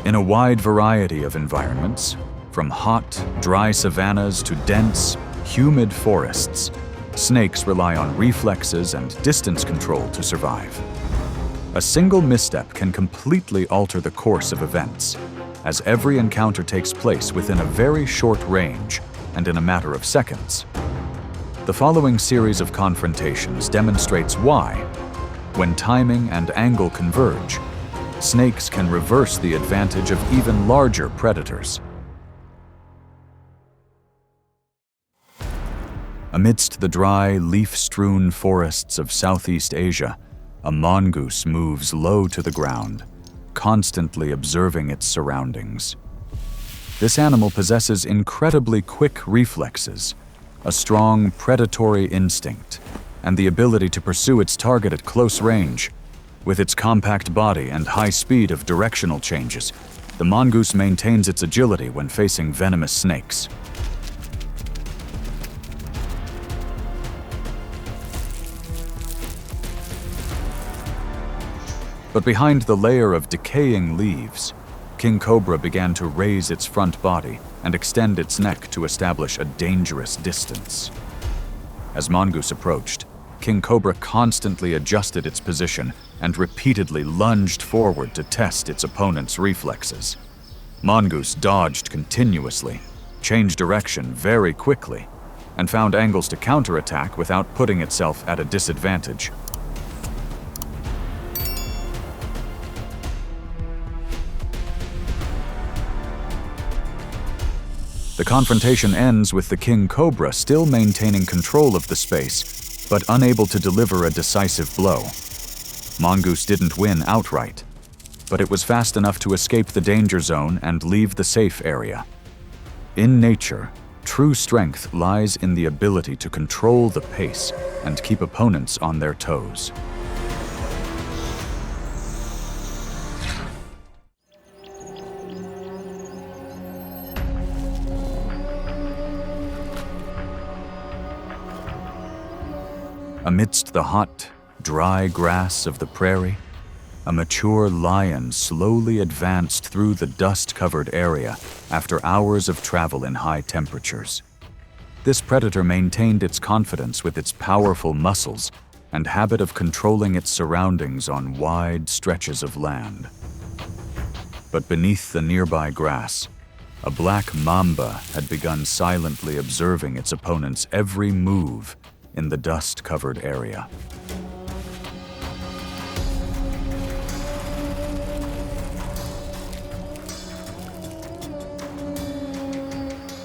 In a wide variety of environments, from hot, dry savannas to dense, humid forests, snakes rely on reflexes and distance control to survive. A single misstep can completely alter the course of events, as every encounter takes place within a very short range and in a matter of seconds. The following series of confrontations demonstrates why, when timing and angle converge, snakes can reverse the advantage of even larger predators. Amidst the dry, leaf-strewn forests of Southeast Asia, a mongoose moves low to the ground, constantly observing its surroundings. This animal possesses incredibly quick reflexes, a strong predatory instinct, and the ability to pursue its target at close range. With its compact body and high speed of directional changes, the mongoose maintains its agility when facing venomous snakes. But behind the layer of decaying leaves, King Cobra began to raise its front body and extend its neck to establish a dangerous distance. As Mongoose approached, King Cobra constantly adjusted its position and repeatedly lunged forward to test its opponent's reflexes. Mongoose dodged continuously, changed direction very quickly, and found angles to counterattack without putting itself at a disadvantage. The confrontation ends with the King Cobra still maintaining control of the space, but unable to deliver a decisive blow. Mongoose didn't win outright, but it was fast enough to escape the danger zone and leave the safe area. In nature, true strength lies in the ability to control the pace and keep opponents on their toes. Amidst the hot, dry grass of the prairie, a mature lion slowly advanced through the dust-covered area after hours of travel in high temperatures. This predator maintained its confidence with its powerful muscles and habit of controlling its surroundings on wide stretches of land. But beneath the nearby grass, a black mamba had begun silently observing its opponent's every move in the dust-covered area.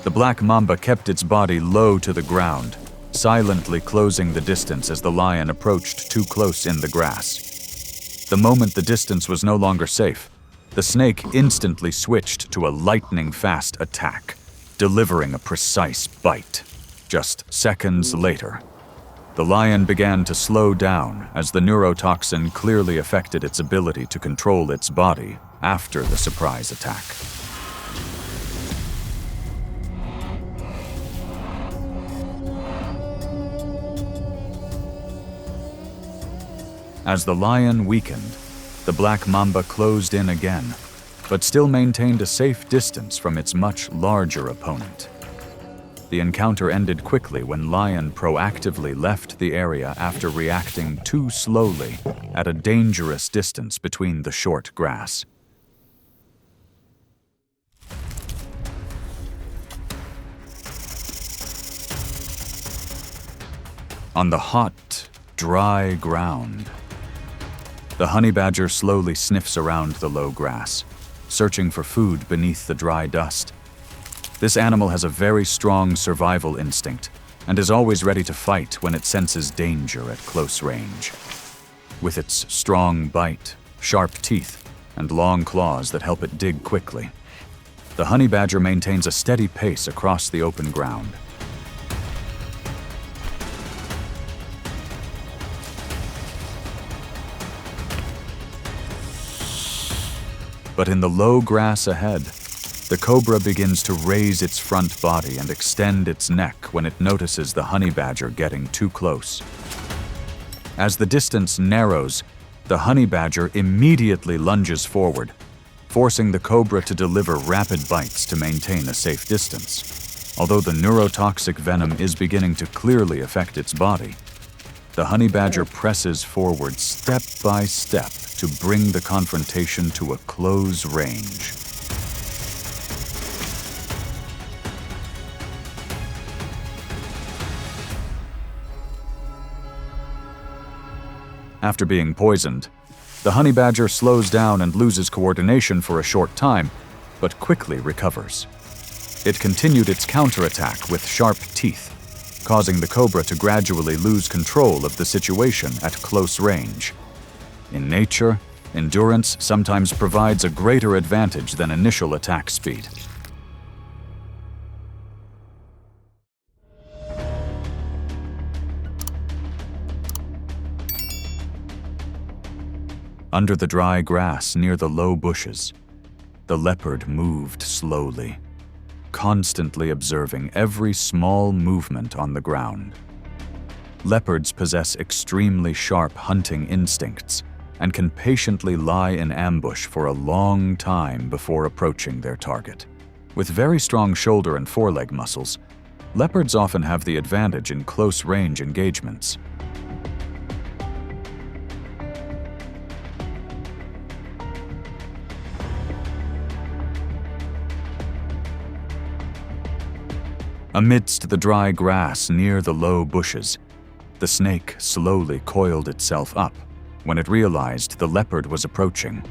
The black mamba kept its body low to the ground, silently closing the distance as the lion approached too close in the grass. The moment the distance was no longer safe, the snake instantly switched to a lightning-fast attack, delivering a precise bite. Just seconds later, the lion began to slow down as the neurotoxin clearly affected its ability to control its body after the surprise attack. As the lion weakened, the black mamba closed in again, but still maintained a safe distance from its much larger opponent. The encounter ended quickly when lion proactively left the area after reacting too slowly at a dangerous distance between the short grass. On the hot, dry ground, the honey badger slowly sniffs around the low grass, searching for food beneath the dry dust. This animal has a very strong survival instinct and is always ready to fight when it senses danger at close range. With its strong bite, sharp teeth, and long claws that help it dig quickly, the honey badger maintains a steady pace across the open ground. But in the low grass ahead, the cobra begins to raise its front body and extend its neck when it notices the honey badger getting too close. As the distance narrows, the honey badger immediately lunges forward, forcing the cobra to deliver rapid bites to maintain a safe distance. Although the neurotoxic venom is beginning to clearly affect its body, the honey badger presses forward step by step to bring the confrontation to a close range. After being poisoned, the honey badger slows down and loses coordination for a short time, but quickly recovers. It continued its counterattack with sharp teeth, causing the cobra to gradually lose control of the situation at close range. In nature, endurance sometimes provides a greater advantage than initial attack speed. Under the dry grass near the low bushes, the leopard moved slowly, constantly observing every small movement on the ground. Leopards possess extremely sharp hunting instincts and can patiently lie in ambush for a long time before approaching their target. With very strong shoulder and foreleg muscles, leopards often have the advantage in close-range engagements. Amidst the dry grass near the low bushes, the snake slowly coiled itself up when it realized the leopard was approaching.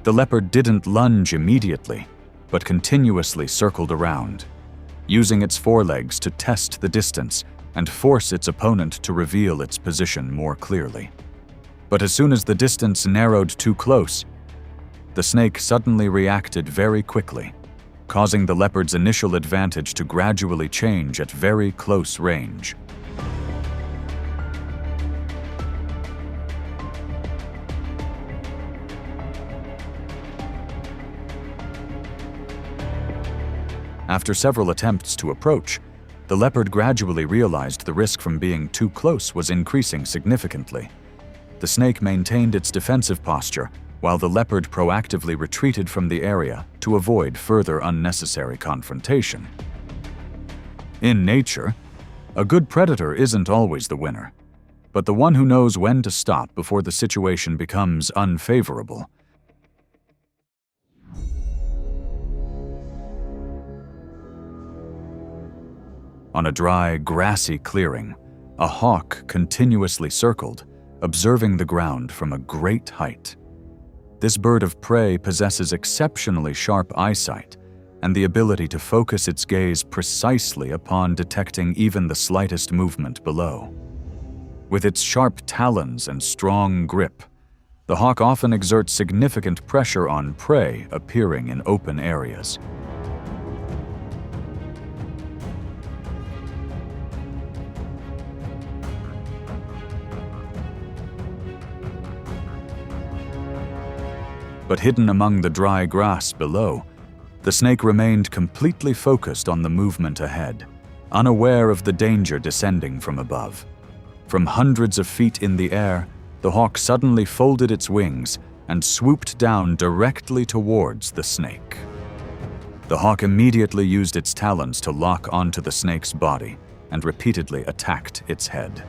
The leopard didn't lunge immediately, but continuously circled around, using its forelegs to test the distance and force its opponent to reveal its position more clearly. But as soon as the distance narrowed too close, the snake suddenly reacted very quickly, causing the leopard's initial advantage to gradually change at very close range. After several attempts to approach, the leopard gradually realized the risk from being too close was increasing significantly. The snake maintained its defensive posture, while the leopard proactively retreated from the area to avoid further unnecessary confrontation. In nature, a good predator isn't always the winner, but the one who knows when to stop before the situation becomes unfavorable. On a dry, grassy clearing, a hawk continuously circled, observing the ground from a great height. This bird of prey possesses exceptionally sharp eyesight and the ability to focus its gaze precisely upon detecting even the slightest movement below. With its sharp talons and strong grip, the hawk often exerts significant pressure on prey appearing in open areas. But hidden among the dry grass below, the snake remained completely focused on the movement ahead, unaware of the danger descending from above. From hundreds of feet in the air, the hawk suddenly folded its wings and swooped down directly towards the snake. The hawk immediately used its talons to lock onto the snake's body and repeatedly attacked its head.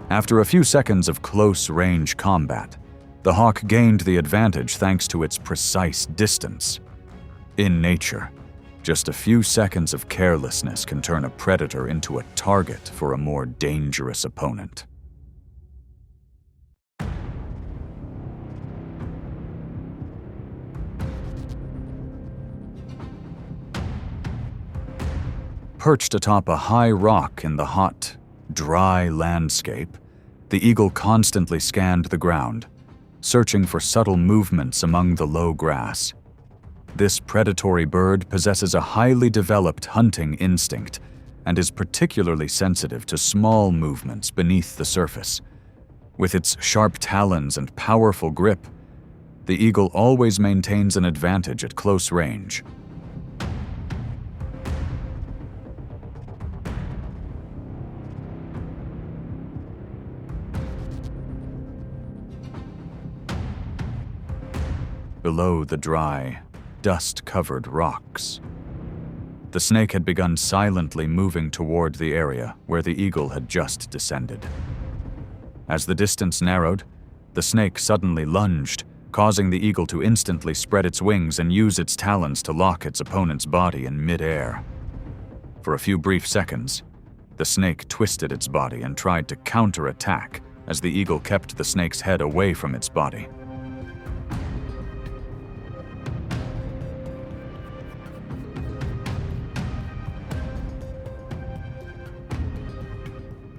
After a few seconds of close-range combat, the hawk gained the advantage thanks to its precise distance. In nature, just a few seconds of carelessness can turn a predator into a target for a more dangerous opponent. Perched atop a high rock in the hot, dry landscape, the eagle constantly scanned the ground, searching for subtle movements among the low grass. This predatory bird possesses a highly developed hunting instinct and is particularly sensitive to small movements beneath the surface. With its sharp talons and powerful grip, the eagle always maintains an advantage at close range. below the dry, dust-covered rocks. The snake had begun silently moving toward the area where the eagle had just descended. As the distance narrowed, the snake suddenly lunged, causing the eagle to instantly spread its wings and use its talons to lock its opponent's body in mid-air. For a few brief seconds, the snake twisted its body and tried to counterattack as the eagle kept the snake's head away from its body.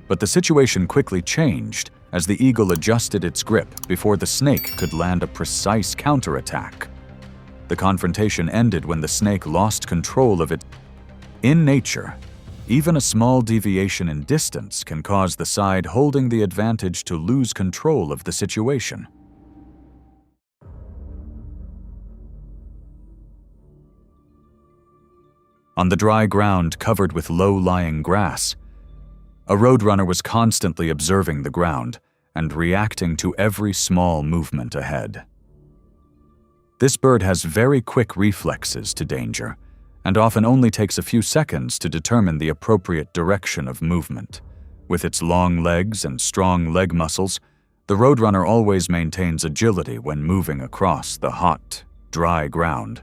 But the situation quickly changed as the eagle adjusted its grip before the snake could land a precise counterattack. The confrontation ended when the snake lost control of it. In nature, even a small deviation in distance can cause the side holding the advantage to lose control of the situation. On the dry ground covered with low-lying grass, a roadrunner was constantly observing the ground and reacting to every small movement ahead. This bird has very quick reflexes to danger and often only takes a few seconds to determine the appropriate direction of movement. With its long legs and strong leg muscles, the roadrunner always maintains agility when moving across the hot, dry ground.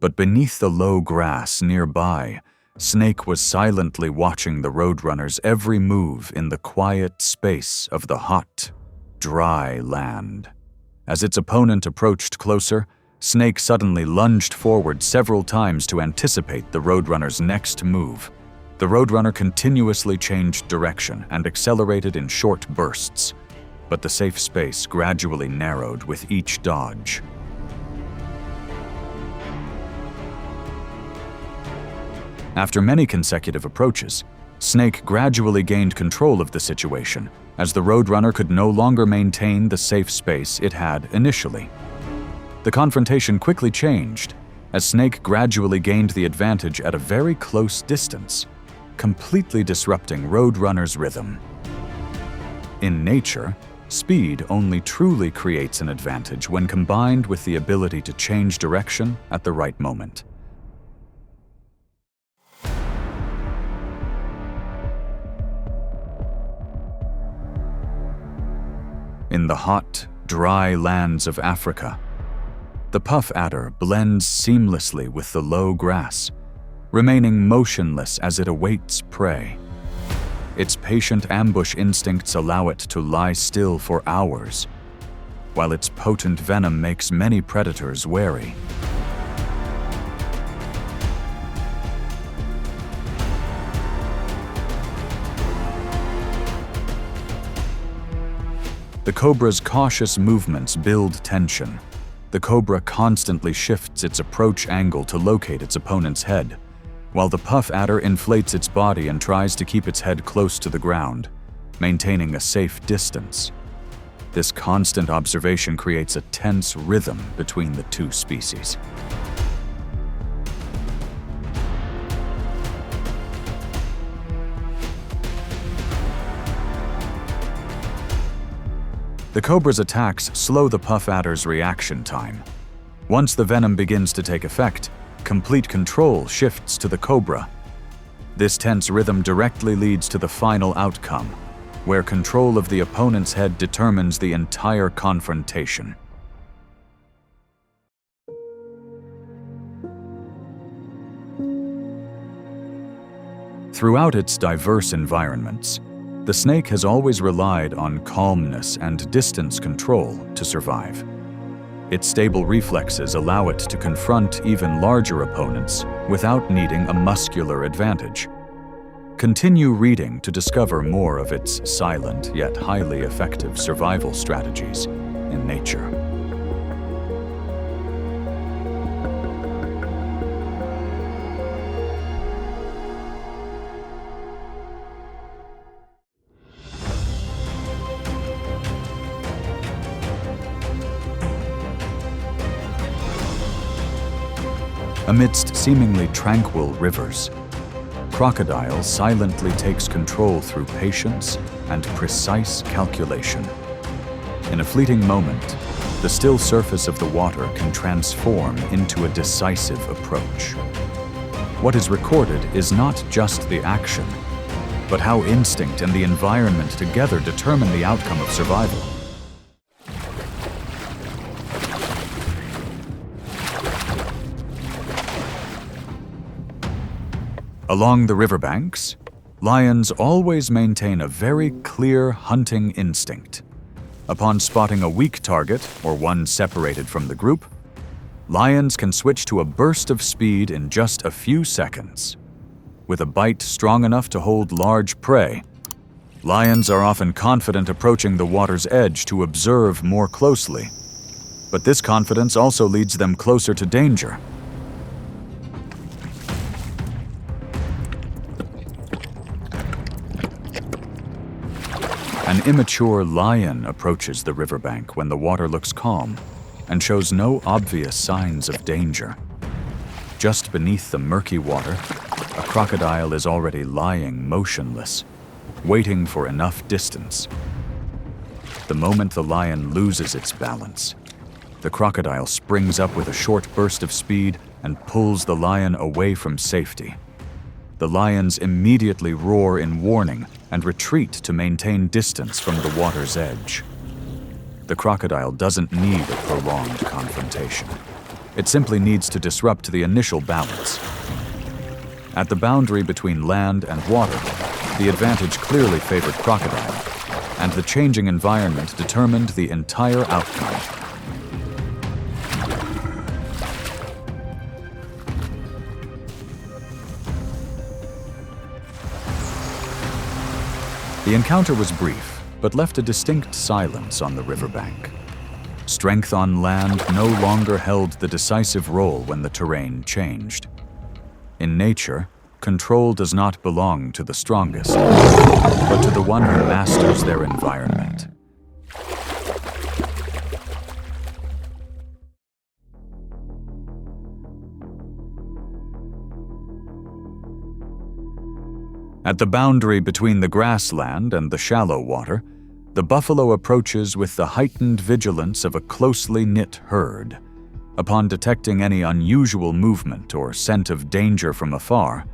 But beneath the low grass nearby, Snake was silently watching the roadrunner's every move in the quiet space of the hot, dry land. As its opponent approached closer, Snake suddenly lunged forward several times to anticipate the roadrunner's next move. The roadrunner continuously changed direction and accelerated in short bursts, but the safe space gradually narrowed with each dodge. After many consecutive approaches, Snake gradually gained control of the situation as the roadrunner could no longer maintain the safe space it had initially. The confrontation quickly changed as Snake gradually gained the advantage at a very close distance, completely disrupting Roadrunner's rhythm. In nature, speed only truly creates an advantage when combined with the ability to change direction at the right moment. In the hot, dry lands of Africa, the puff adder blends seamlessly with the low grass, remaining motionless as it awaits prey. Its patient ambush instincts allow it to lie still for hours, while its potent venom makes many predators wary. The cobra's cautious movements build tension. The cobra constantly shifts its approach angle to locate its opponent's head, while the puff adder inflates its body and tries to keep its head close to the ground, maintaining a safe distance. This constant observation creates a tense rhythm between the two species. The cobra's attacks slow the puff adder's reaction time. Once the venom begins to take effect, complete control shifts to the cobra. This tense rhythm directly leads to the final outcome, where control of the opponent's head determines the entire confrontation. Throughout its diverse environments, the snake has always relied on calmness and distance control to survive. Its stable reflexes allow it to confront even larger opponents without needing a muscular advantage. Continue reading to discover more of its silent yet highly effective survival strategies in nature. Amidst seemingly tranquil rivers, crocodile silently takes control through patience and precise calculation. In a fleeting moment, the still surface of the water can transform into a decisive approach. What is recorded is not just the action, but how instinct and the environment together determine the outcome of survival. Along the riverbanks, lions always maintain a very clear hunting instinct. Upon spotting a weak target or one separated from the group, lions can switch to a burst of speed in just a few seconds. With a bite strong enough to hold large prey, lions are often confident approaching the water's edge to observe more closely. But this confidence also leads them closer to danger. An immature lion approaches the riverbank when the water looks calm and shows no obvious signs of danger. Just beneath the murky water, a crocodile is already lying motionless, waiting for enough distance. The moment the lion loses its balance, the crocodile springs up with a short burst of speed and pulls the lion away from safety. The lions immediately roar in warning and retreat to maintain distance from the water's edge. The crocodile doesn't need a prolonged confrontation. It simply needs to disrupt the initial balance. At the boundary between land and water, the advantage clearly favored crocodile, and the changing environment determined the entire outcome. The encounter was brief, but left a distinct silence on the riverbank. Strength on land no longer held the decisive role when the terrain changed. In nature, control does not belong to the strongest, but to the one who masters their environment. At the boundary between the grassland and the shallow water, the buffalo approaches with the heightened vigilance of a closely knit herd. Upon detecting any unusual movement or scent of danger from afar,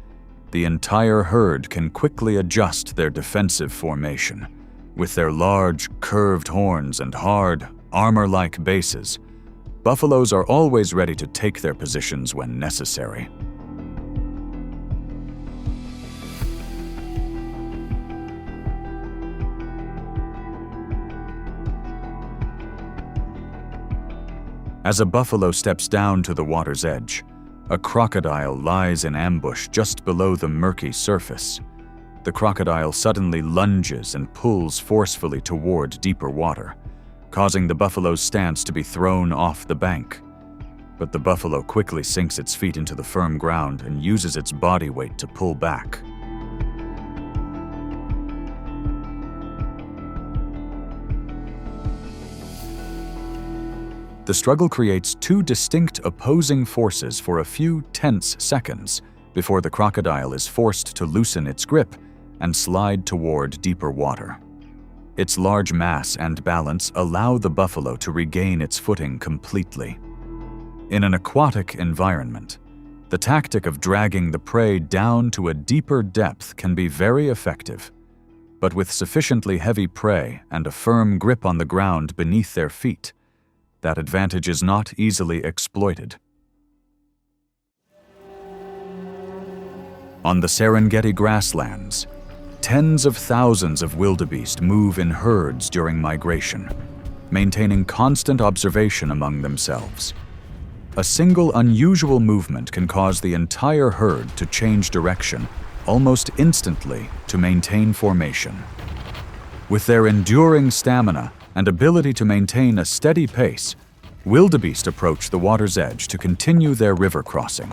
the entire herd can quickly adjust their defensive formation. With their large, curved horns and hard, armor-like bases, buffaloes are always ready to take their positions when necessary. As a buffalo steps down to the water's edge, a crocodile lies in ambush just below the murky surface. The crocodile suddenly lunges and pulls forcefully toward deeper water, causing the buffalo's stance to be thrown off the bank. But the buffalo quickly sinks its feet into the firm ground and uses its body weight to pull back. The struggle creates two distinct opposing forces for a few tense seconds before the crocodile is forced to loosen its grip and slide toward deeper water. Its large mass and balance allow the buffalo to regain its footing completely. In an aquatic environment, the tactic of dragging the prey down to a deeper depth can be very effective. But with sufficiently heavy prey and a firm grip on the ground beneath their feet, that advantage is not easily exploited. On the Serengeti grasslands, tens of thousands of wildebeest move in herds during migration, maintaining constant observation among themselves. A single unusual movement can cause the entire herd to change direction almost instantly to maintain formation. With their enduring stamina and ability to maintain a steady pace, wildebeest approach the water's edge to continue their river crossing.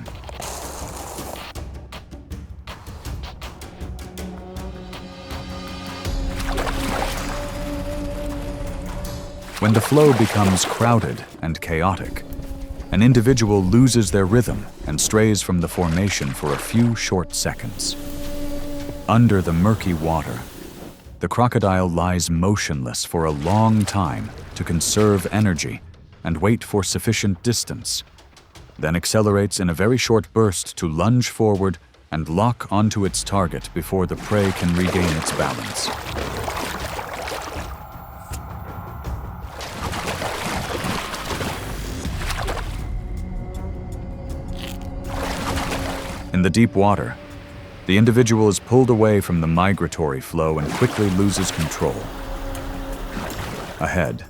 When the flow becomes crowded and chaotic, an individual loses their rhythm and strays from the formation for a few short seconds. Under the murky water, the crocodile lies motionless for a long time to conserve energy and wait for sufficient distance, then accelerates in a very short burst to lunge forward and lock onto its target before the prey can regain its balance. In the deep water, the individual is pulled away from the migratory flow and quickly loses control. Ahead,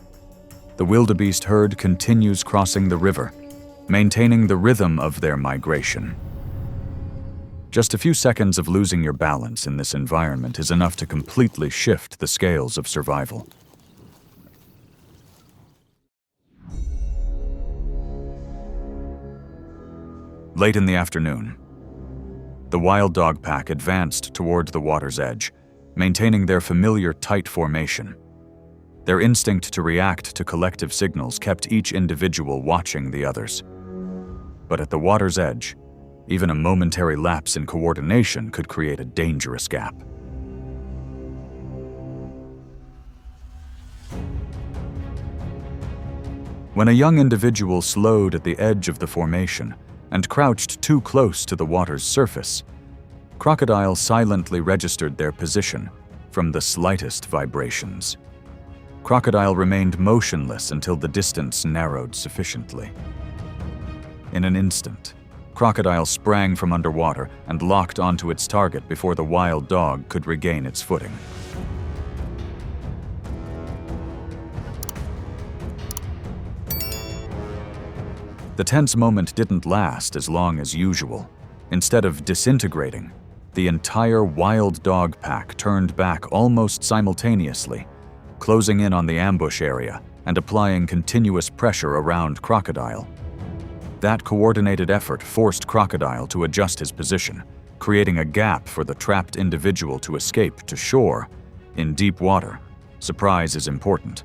the wildebeest herd continues crossing the river, maintaining the rhythm of their migration. Just a few seconds of losing your balance in this environment is enough to completely shift the scales of survival. Late in the afternoon, the wild dog pack advanced toward the water's edge, maintaining their familiar tight formation. Their instinct to react to collective signals kept each individual watching the others. But at the water's edge, even a momentary lapse in coordination could create a dangerous gap. When a young individual slowed at the edge of the formation and crouched too close to the water's surface, Crocodile silently registered their position from the slightest vibrations. Crocodile remained motionless until the distance narrowed sufficiently. In an instant, Crocodile sprang from underwater and locked onto its target before the wild dog could regain its footing. The tense moment didn't last as long as usual. Instead of disintegrating, the entire wild dog pack turned back almost simultaneously, closing in on the ambush area and applying continuous pressure around Crocodile. That coordinated effort forced Crocodile to adjust his position, creating a gap for the trapped individual to escape to shore. In deep water, surprise is important,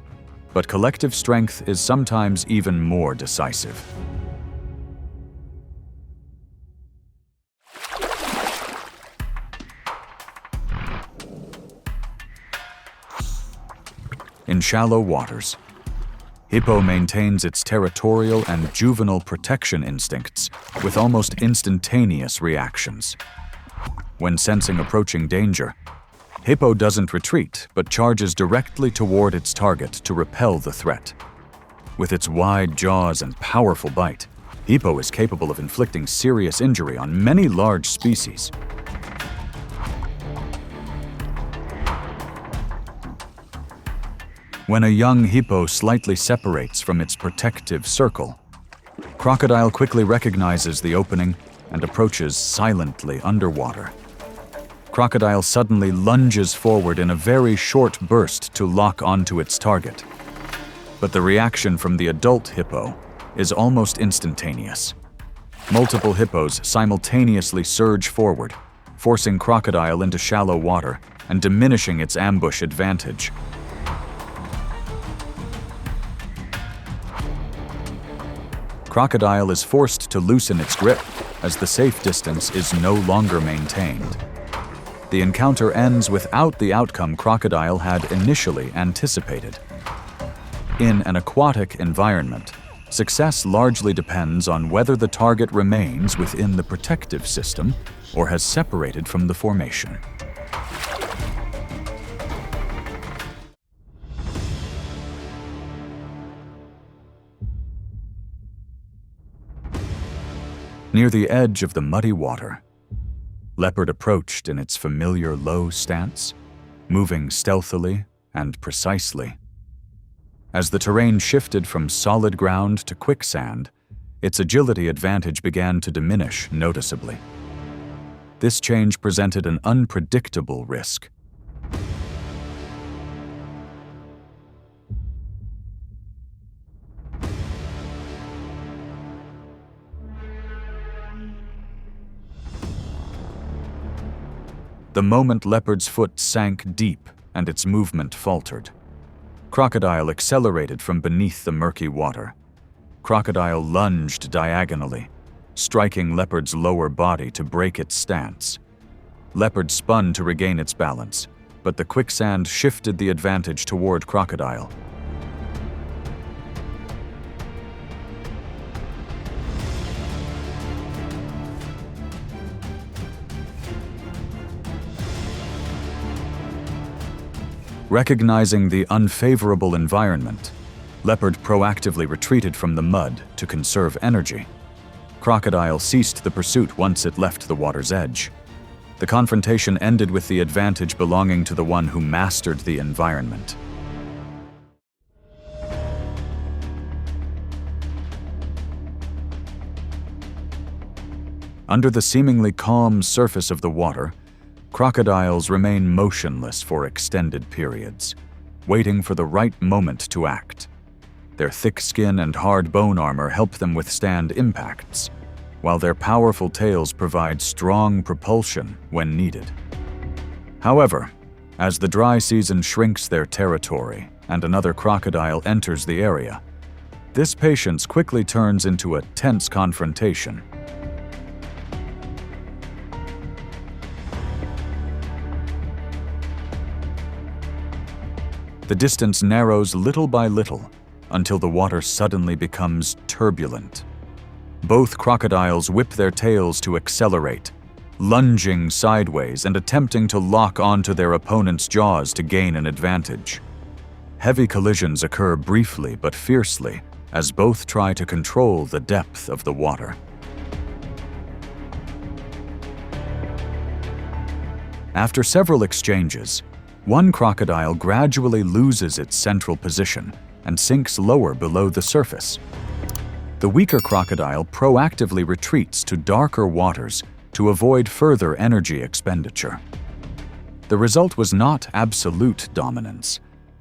but collective strength is sometimes even more decisive. In shallow waters, Hippo maintains its territorial and juvenile protection instincts with almost instantaneous reactions. When sensing approaching danger, Hippo doesn't retreat but charges directly toward its target to repel the threat. With its wide jaws and powerful bite, Hippo is capable of inflicting serious injury on many large species. When a young hippo slightly separates from its protective circle, Crocodile quickly recognizes the opening and approaches silently underwater. Crocodile suddenly lunges forward in a very short burst to lock onto its target. But the reaction from the adult hippo is almost instantaneous. Multiple hippos simultaneously surge forward, forcing Crocodile into shallow water and diminishing its ambush advantage. Crocodile is forced to loosen its grip as the safe distance is no longer maintained. The encounter ends without the outcome Crocodile had initially anticipated. In an aquatic environment, success largely depends on whether the target remains within the protective system or has separated from the formation. Near the edge of the muddy water, Leopard approached in its familiar low stance, moving stealthily and precisely. As the terrain shifted from solid ground to quicksand, its agility advantage began to diminish noticeably. This change presented an unpredictable risk. The moment Leopard's foot sank deep and its movement faltered, Crocodile accelerated from beneath the murky water. Crocodile lunged diagonally, striking Leopard's lower body to break its stance. Leopard spun to regain its balance, but the quicksand shifted the advantage toward Crocodile. Recognizing the unfavorable environment, Leopard proactively retreated from the mud to conserve energy. Crocodile ceased the pursuit once it left the water's edge. The confrontation ended with the advantage belonging to the one who mastered the environment. Under the seemingly calm surface of the water, crocodiles remain motionless for extended periods, waiting for the right moment to act. Their thick skin and hard bone armor help them withstand impacts, while their powerful tails provide strong propulsion when needed. However, as the dry season shrinks their territory and another crocodile enters the area, this patience quickly turns into a tense confrontation. The distance narrows little by little until the water suddenly becomes turbulent. Both crocodiles whip their tails to accelerate, lunging sideways and attempting to lock onto their opponent's jaws to gain an advantage. Heavy collisions occur briefly but fiercely as both try to control the depth of the water. After several exchanges, one crocodile gradually loses its central position and sinks lower below the surface. The weaker crocodile proactively retreats to darker waters to avoid further energy expenditure. The result was not absolute dominance,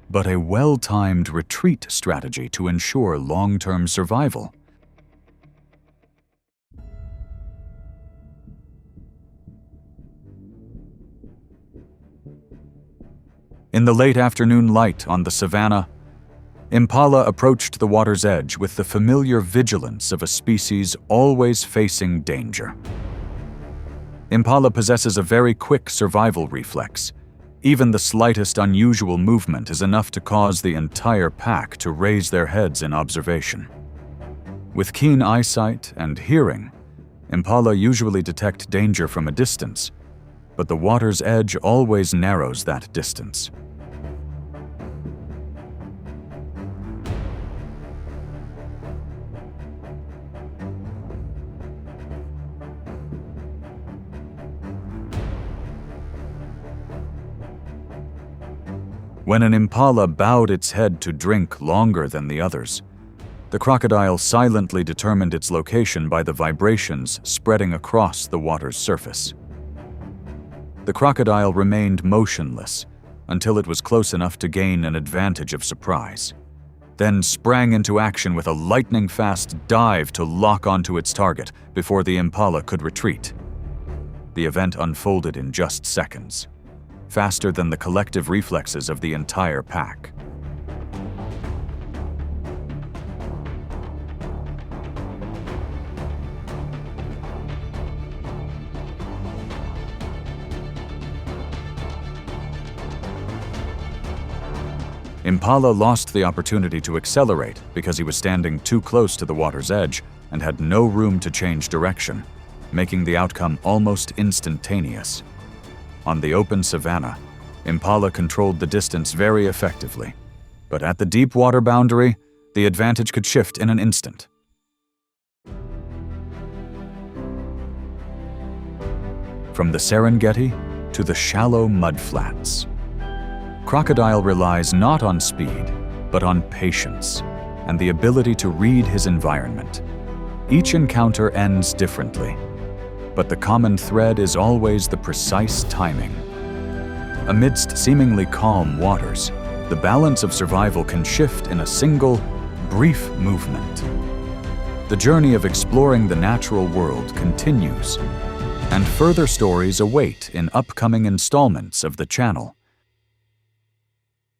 but a well-timed retreat strategy to ensure long-term survival. In the late afternoon light on the savannah, Impala approached the water's edge with the familiar vigilance of a species always facing danger. Impala possesses a very quick survival reflex. Even the slightest unusual movement is enough to cause the entire pack to raise their heads in observation. With keen eyesight and hearing, Impala usually detect danger from a distance, but the water's edge always narrows that distance. When an impala bowed its head to drink longer than the others, the crocodile silently determined its location by the vibrations spreading across the water's surface. The crocodile remained motionless until it was close enough to gain an advantage of surprise, then sprang into action with a lightning-fast dive to lock onto its target before the impala could retreat. The event unfolded in just seconds, faster than the collective reflexes of the entire pack. Impala lost the opportunity to accelerate because he was standing too close to the water's edge and had no room to change direction, making the outcome almost instantaneous. On the open savanna, Impala controlled the distance very effectively, but at the deep water boundary, the advantage could shift in an instant. From the Serengeti to the shallow mudflats, Crocodile relies not on speed, but on patience and the ability to read his environment. Each encounter ends differently, but the common thread is always the precise timing. Amidst seemingly calm waters, the balance of survival can shift in a single, brief movement. The journey of exploring the natural world continues, and further stories await in upcoming installments of the channel.